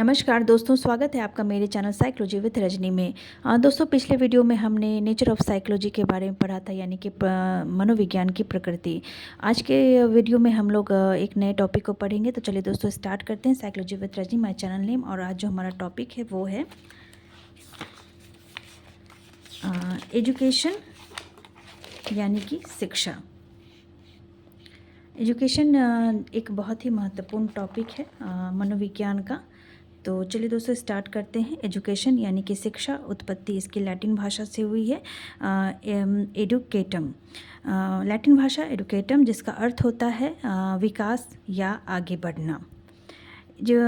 नमस्कार दोस्तों, स्वागत है आपका मेरे चैनल साइकोलॉजी विद रजनी में। दोस्तों, पिछले वीडियो में हमने नेचर ऑफ साइकोलॉजी के बारे में पढ़ा था, यानी कि मनोविज्ञान की प्रकृति। आज के वीडियो में हम लोग एक नए टॉपिक को पढ़ेंगे। तो चलिए दोस्तों, स्टार्ट करते हैं। Psychology with Rajni my channel name. और आज जो हमारा टॉपिक है वो है एजुकेशन, यानी कि शिक्षा। एजुकेशन एक बहुत ही महत्वपूर्ण टॉपिक है मनोविज्ञान का। तो चलिए दोस्तों, स्टार्ट करते हैं। एजुकेशन यानी कि शिक्षा, उत्पत्ति इसकी लैटिन भाषा से हुई है एडुकेटम। लैटिन भाषा एडुकेटम, जिसका अर्थ होता है विकास या आगे बढ़ना। जो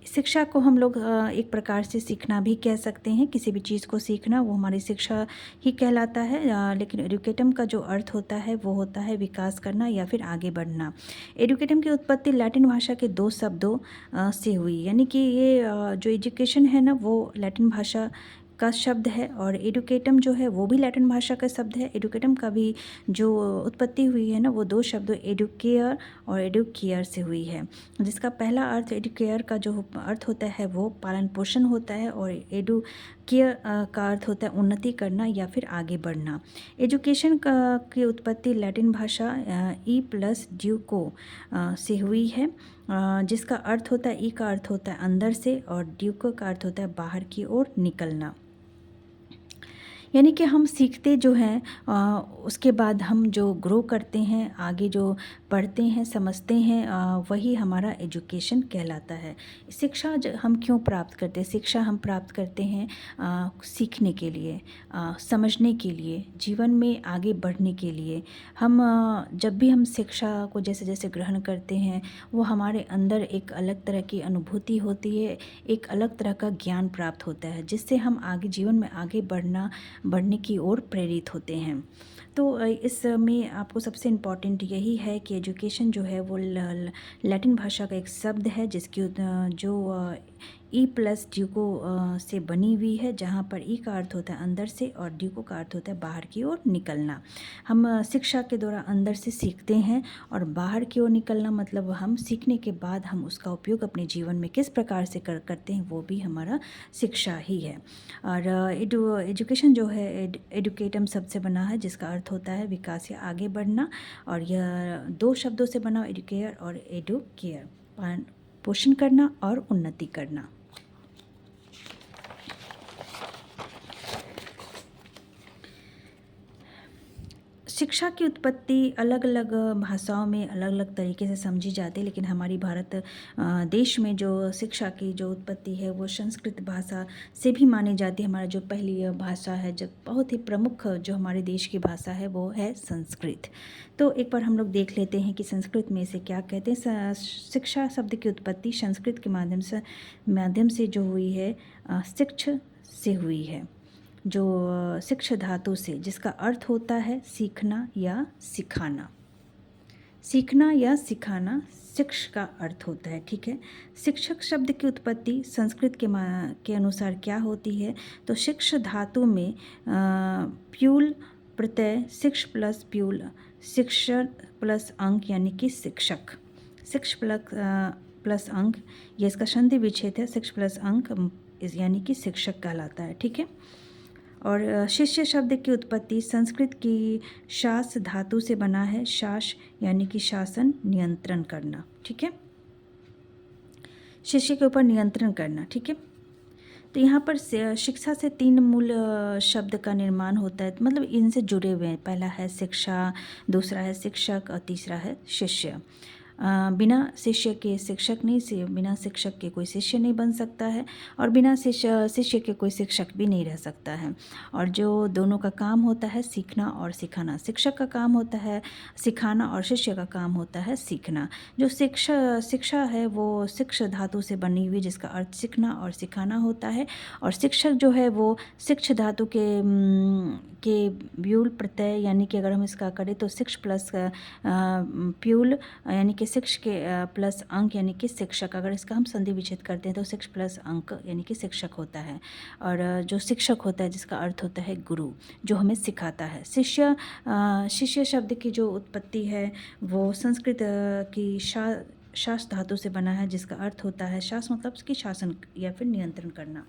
शिक्षा को हम लोग एक प्रकार से सीखना भी कह सकते हैं। किसी भी चीज़ को सीखना वो हमारी शिक्षा ही कहलाता है। लेकिन एडुकेटम का जो अर्थ होता है वो होता है विकास करना या फिर आगे बढ़ना। एडुकेटम की उत्पत्ति लैटिन भाषा के दो शब्दों से हुई, यानी कि ये जो एजुकेशन है ना, वो लैटिन भाषा का शब्द है, और एडुकेटम जो है वो भी लैटिन भाषा का शब्द है। एडुकेटम का भी जो उत्पत्ति हुई है ना, वो दो शब्दों एडुकेयर और एडुकेयर से हुई है, जिसका पहला अर्थ एडुकेयर का जो अर्थ होता है वो पालन पोषण होता है, और एडुकेयर का अर्थ होता है उन्नति करना या फिर आगे बढ़ना। एजुकेशन की उत्पत्ति लैटिन भाषा ई प्लस ड्यूको से हुई है, जिसका अर्थ होता है, ई का अर्थ होता है अंदर से, और ड्यूको का अर्थ होता है बाहर की ओर निकलना। यानी कि हम सीखते जो हैं उसके बाद हम जो ग्रो करते हैं, आगे जो पढ़ते हैं, समझते हैं, वही हमारा एजुकेशन कहलाता है। शिक्षा हम क्यों प्राप्त करते हैं? शिक्षा हम प्राप्त करते हैं सीखने के लिए, समझने के लिए, जीवन में आगे बढ़ने के लिए। हम जब भी हम शिक्षा को जैसे जैसे ग्रहण करते हैं, वो हमारे अंदर एक अलग तरह की अनुभूति होती है, एक अलग तरह का ज्ञान प्राप्त होता है, जिससे हम आगे जीवन में आगे बढ़ने की ओर प्रेरित होते हैं। तो इसमें आपको सबसे इम्पॉर्टेंट यही है कि एजुकेशन जो है वो लैटिन भाषा का एक शब्द है, जिसकी जो ई प्लस ड्यूको से बनी हुई है, जहाँ पर ई का अर्थ होता है अंदर से और ड्यूको का अर्थ होता है बाहर की ओर निकलना। हम शिक्षा के द्वारा अंदर से सीखते हैं, और बाहर की ओर निकलना मतलब हम सीखने के बाद हम उसका उपयोग अपने जीवन में किस प्रकार से करते हैं, वो भी हमारा शिक्षा ही है। और एजुकेशन जो है एडुकेटम शब्द से बना है, जिसका अर्थ होता है विकास या आगे बढ़ना, और यह दो शब्दों से बना एडुकेयर और एडुकेयर, पालन पोषण करना और उन्नति करना। शिक्षा की उत्पत्ति अलग अलग भाषाओं में अलग अलग तरीके से समझी जाती है, लेकिन हमारी भारत देश में जो शिक्षा की जो उत्पत्ति है वो संस्कृत भाषा से भी मानी जाती है। हमारा जो पहली भाषा है, जब बहुत ही प्रमुख जो हमारे देश की भाषा है वो है संस्कृत। तो एक बार हम लोग देख लेते हैं कि संस्कृत में इसे क्या कहते हैं। शिक्षा शब्द की उत्पत्ति संस्कृत के माध्यम से जो हुई है, शिक्ष से हुई है, जो शिक्ष धातु से, जिसका अर्थ होता है सीखना या सिखाना। सीखना या सिखाना शिक्ष का अर्थ होता है, ठीक है। शिक्षक शब्द की उत्पत्ति संस्कृत के अनुसार क्या होती है? तो शिक्ष धातु में प्यूल प्रत्यय, शिक्ष प्लस प्यूल, शिक्षण प्लस अंक, यानी कि शिक्षक। शिक्ष प्लस अंक, ये इसका संधि विच्छेद है। शिक्ष प्लस अंक यानी कि शिक्षक कहलाता है, ठीक है। और शिष्य शब्द की उत्पत्ति संस्कृत की शास धातु से बना है। शास यानी कि शासन, नियंत्रण करना, ठीक है। शिष्य के ऊपर नियंत्रण करना, ठीक है। तो यहाँ पर शिक्षा से तीन मूल शब्द का निर्माण होता है, मतलब इनसे जुड़े हुए हैं। पहला है शिक्षा, दूसरा है शिक्षक, और तीसरा है शिष्य। बिना शिष्य के शिक्षक नहीं, बिना शिक्षक के कोई शिष्य नहीं बन सकता है, और बिना शिष्य के कोई शिक्षक भी नहीं रह सकता है। और जो दोनों का काम होता है सीखना और सिखाना। शिक्षक का काम होता है सिखाना, और शिष्य का काम होता है सीखना। जो शिक्षा है वो शिक्ष धातु से बनी हुई, जिसका अर्थ सीखना और सिखाना होता है। और शिक्षक जो है वो शिक्ष धातु के व्यूल प्रत्यय, यानी कि अगर हम इसका करें तो शिक्ष प्लस प्यूल यानी कि शिक्ष के प्लस अंक यानी कि शिक्षक। अगर इसका हम संधि विच्छेद करते हैं तो शिक्ष प्लस अंक यानी कि शिक्षक होता है। और जो शिक्षक होता है जिसका अर्थ होता है गुरु, जो हमें सिखाता है। शिष्य शब्द की जो उत्पत्ति है वो संस्कृत की शास धातु से बना है, जिसका अर्थ होता है शास मतलब कि शासन या फिर नियंत्रण करना।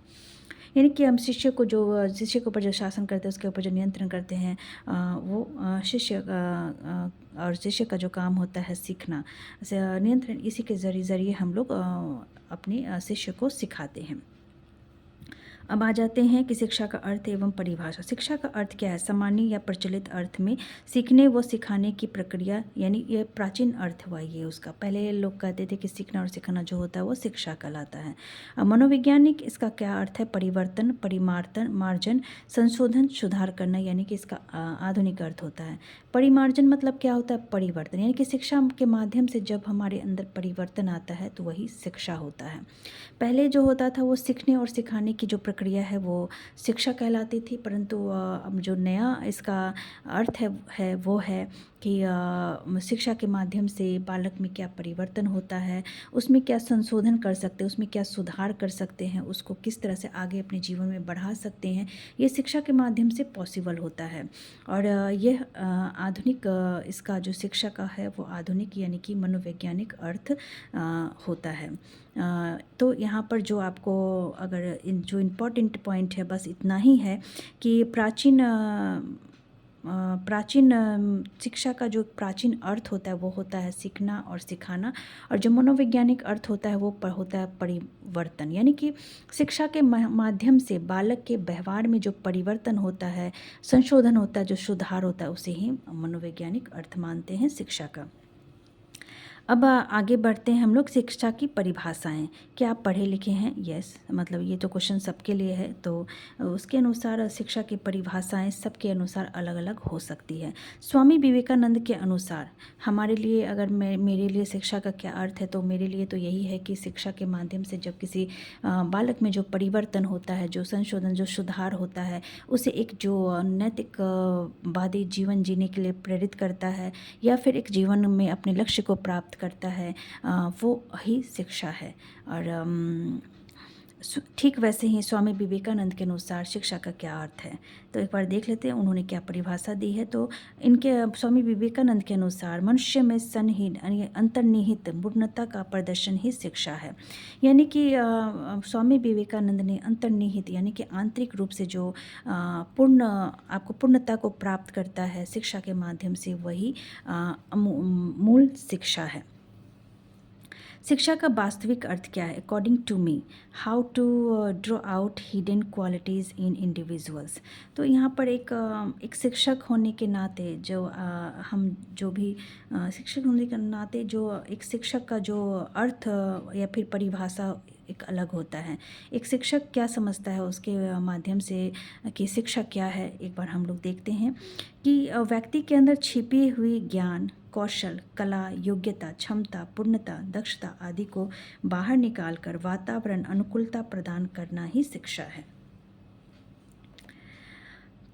यानी कि हम शिष्य को शिष्य के ऊपर जो शासन करते हैं, उसके ऊपर जो नियंत्रण करते हैं, वो शिष्य और शिष्य का जो काम होता है सीखना, नियंत्रण, इसी के ज़रिए हम लोग अपने शिष्य को सिखाते हैं। अब आ जाते हैं कि शिक्षा का अर्थ एवं परिभाषा। शिक्षा का अर्थ क्या है? सामान्य या प्रचलित अर्थ में सीखने व सिखाने की प्रक्रिया, यानी ये प्राचीन अर्थ हुआ ये उसका। पहले लोग कहते थे कि सीखना और सिखाना जो होता है वो शिक्षा कहलाता है। अब मनोवैज्ञानिक इसका क्या अर्थ है? परिवर्तन, परिमार्जन, मार्जन, संशोधन, सुधार करना, यानी कि इसका आधुनिक अर्थ होता है। परिमार्जन मतलब क्या होता है? परिवर्तन, यानी कि शिक्षा के माध्यम से जब हमारे अंदर परिवर्तन आता है तो वही शिक्षा होता है। पहले जो होता था वो सीखने और सिखाने की जो प्रक्रिया है वो शिक्षा कहलाती थी, परंतु अब जो नया इसका अर्थ है वो है कि शिक्षा के माध्यम से बालक में क्या परिवर्तन होता है, उसमें क्या संशोधन कर सकते हैं, उसमें क्या सुधार कर सकते हैं, उसको किस तरह से आगे अपने जीवन में बढ़ा सकते हैं, ये शिक्षा के माध्यम से पॉसिबल होता है। और यह आधुनिक इसका जो शिक्षा का है वो आधुनिक यानी कि मनोवैज्ञानिक अर्थ होता है। तो यहाँ पर जो आपको अगर जो इम्पोर्टेंट पॉइंट है बस इतना ही है कि प्राचीन शिक्षा का जो प्राचीन अर्थ होता है वो होता है सीखना और सिखाना, और जो मनोवैज्ञानिक अर्थ होता है वो होता है परिवर्तन, यानी कि शिक्षा के माध्यम से बालक के व्यवहार में जो परिवर्तन होता है, संशोधन होता है, जो सुधार होता है, उसे ही मनोवैज्ञानिक अर्थ मानते हैं शिक्षा का। अब आगे बढ़ते हैं हम लोग। शिक्षा की परिभाषाएं। क्या आप पढ़े लिखे हैं? यस, मतलब ये तो क्वेश्चन सबके लिए है, तो उसके अनुसार शिक्षा की परिभाषाएं सबके अनुसार अलग अलग हो सकती है। स्वामी विवेकानंद के अनुसार हमारे लिए, अगर मेरे लिए शिक्षा का क्या अर्थ है, तो मेरे लिए तो यही है कि शिक्षा के माध्यम से जब किसी बालक में जो परिवर्तन होता है, जो संशोधन, जो सुधार होता है, उसे एक जो नैतिकवादी जीवन जीने के लिए प्रेरित करता है, या फिर एक जीवन में अपने लक्ष्य को प्राप्त करता है, वो ही शिक्षा है। और ठीक वैसे ही स्वामी विवेकानंद के अनुसार शिक्षा का क्या अर्थ है, तो एक बार देख लेते हैं उन्होंने क्या परिभाषा दी है। तो इनके स्वामी विवेकानंद के अनुसार मनुष्य में सन्निहित अंतर्निहित पूर्णता का प्रदर्शन ही शिक्षा है। यानी कि स्वामी विवेकानंद ने अंतर्निहित यानी कि आंतरिक रूप से जो आपको पूर्णता को प्राप्त करता है शिक्षा के माध्यम से, वही मूल शिक्षा है। शिक्षा का वास्तविक अर्थ क्या है? According to me, how to draw out hidden qualities in individuals. तो यहाँ पर एक शिक्षक होने के नाते हम जो भी शिक्षक होने के नाते जो एक शिक्षक का जो अर्थ या फिर परिभाषा एक अलग होता है। एक शिक्षक क्या समझता है उसके माध्यम से कि शिक्षा क्या है, एक बार हम लोग देखते हैं कि व्यक्ति के अंदर छिपी हुई ज्ञान, कौशल, कला, योग्यता, क्षमता, पूर्णता, दक्षता आदि को बाहर निकालकर वातावरण अनुकूलता प्रदान करना ही शिक्षा है।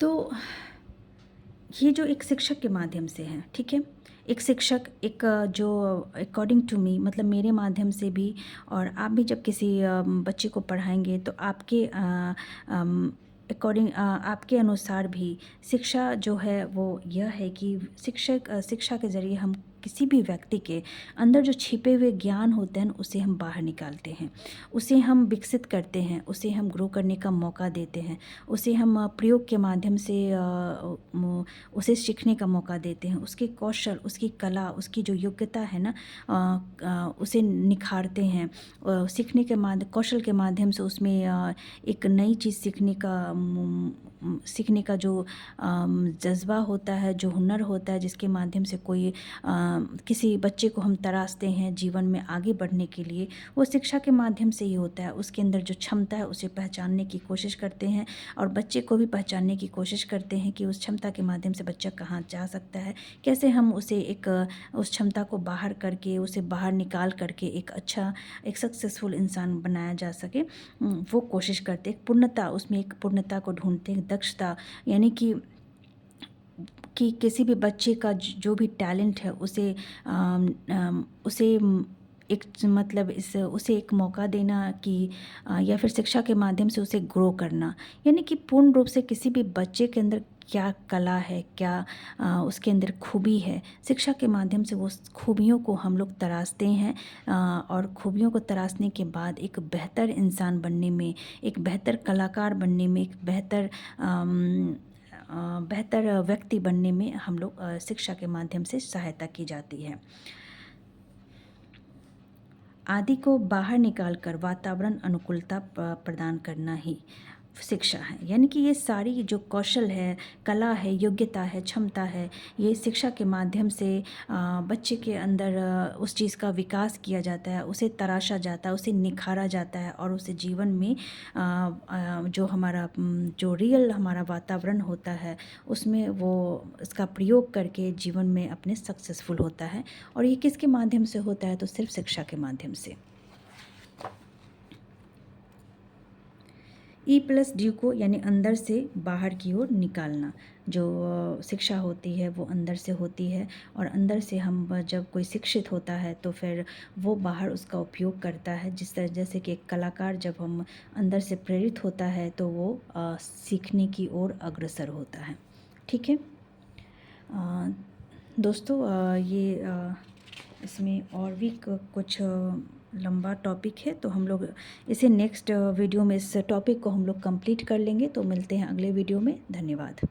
तो ये जो एक शिक्षक के माध्यम से है, ठीक है, एक शिक्षक जो अकॉर्डिंग टू मी मतलब मेरे माध्यम से भी, और आप भी जब किसी बच्चे को पढ़ाएंगे तो आपके आपके अनुसार भी शिक्षा जो है वो यह है कि शिक्षा के ज़रिए हम किसी भी व्यक्ति के अंदर जो छिपे हुए ज्ञान होते हैं उसे हम बाहर निकालते हैं, उसे हम विकसित करते हैं, उसे हम ग्रो करने का मौका देते हैं, उसे हम प्रयोग के माध्यम से उसे सीखने का मौका देते हैं, उसके कौशल, उसकी कला, उसकी जो योग्यता है ना, उसे निखारते हैं। सीखने के कौशल के माध्यम से उसमें एक नई चीज़ सीखने का जो जज्बा होता है, जो हुनर होता है, जिसके माध्यम से किसी बच्चे को हम तराशते हैं जीवन में आगे बढ़ने के लिए, वो शिक्षा के माध्यम से ही होता है। उसके अंदर जो क्षमता है उसे पहचानने की कोशिश करते हैं, और बच्चे को भी पहचानने की कोशिश करते हैं कि उस क्षमता के माध्यम से बच्चा कहाँ जा सकता है, कैसे हम उसे उस क्षमता को बाहर करके, उसे बाहर निकाल करके एक सक्सेसफुल इंसान बनाया जा सके, वो कोशिश करते हैं। पूर्णता, उसमें एक पूर्णता को ढूंढते हैं। दक्षता यानी कि किसी भी बच्चे का जो भी टैलेंट है उसे एक मतलब इस उसे एक मौका देना कि या फिर शिक्षा के माध्यम से उसे ग्रो करना, यानी कि पूर्ण रूप से किसी भी बच्चे के अंदर क्या कला है, क्या उसके अंदर खूबी है, शिक्षा के माध्यम से वो खूबियों को हम लोग तराशते हैं। और खूबियों को तराशने के बाद एक बेहतर इंसान बनने में, एक बेहतर कलाकार बनने में, एक बेहतर व्यक्ति बनने में हम लोग शिक्षा के माध्यम से सहायता की जाती है। आदि को बाहर निकालकर वातावरण अनुकूलता प्रदान करना ही शिक्षा है। यानी कि ये सारी जो कौशल है, कला है, योग्यता है, क्षमता है, ये शिक्षा के माध्यम से बच्चे के अंदर उस चीज़ का विकास किया जाता है, उसे तराशा जाता है, उसे निखारा जाता है और उसे जीवन में जो हमारा जो रियल हमारा वातावरण होता है उसमें वो इसका प्रयोग करके जीवन में अपने सक्सेसफुल होता है। और ये किसके माध्यम से होता है? तो सिर्फ शिक्षा के माध्यम से। ई प्लस ड्यू को यानी अंदर से बाहर की ओर निकालना, जो शिक्षा होती है वो अंदर से होती है, और अंदर से हम जब कोई शिक्षित होता है तो फिर वो बाहर उसका उपयोग करता है। जिस तरह जैसे कि एक कलाकार जब हम अंदर से प्रेरित होता है तो वो सीखने की ओर अग्रसर होता है। ठीक है दोस्तों, ये इसमें और भी कुछ लंबा टॉपिक है, तो हम लोग इसे नेक्स्ट वीडियो में इस टॉपिक को हम लोग कंप्लीट कर लेंगे। तो मिलते हैं अगले वीडियो में। धन्यवाद।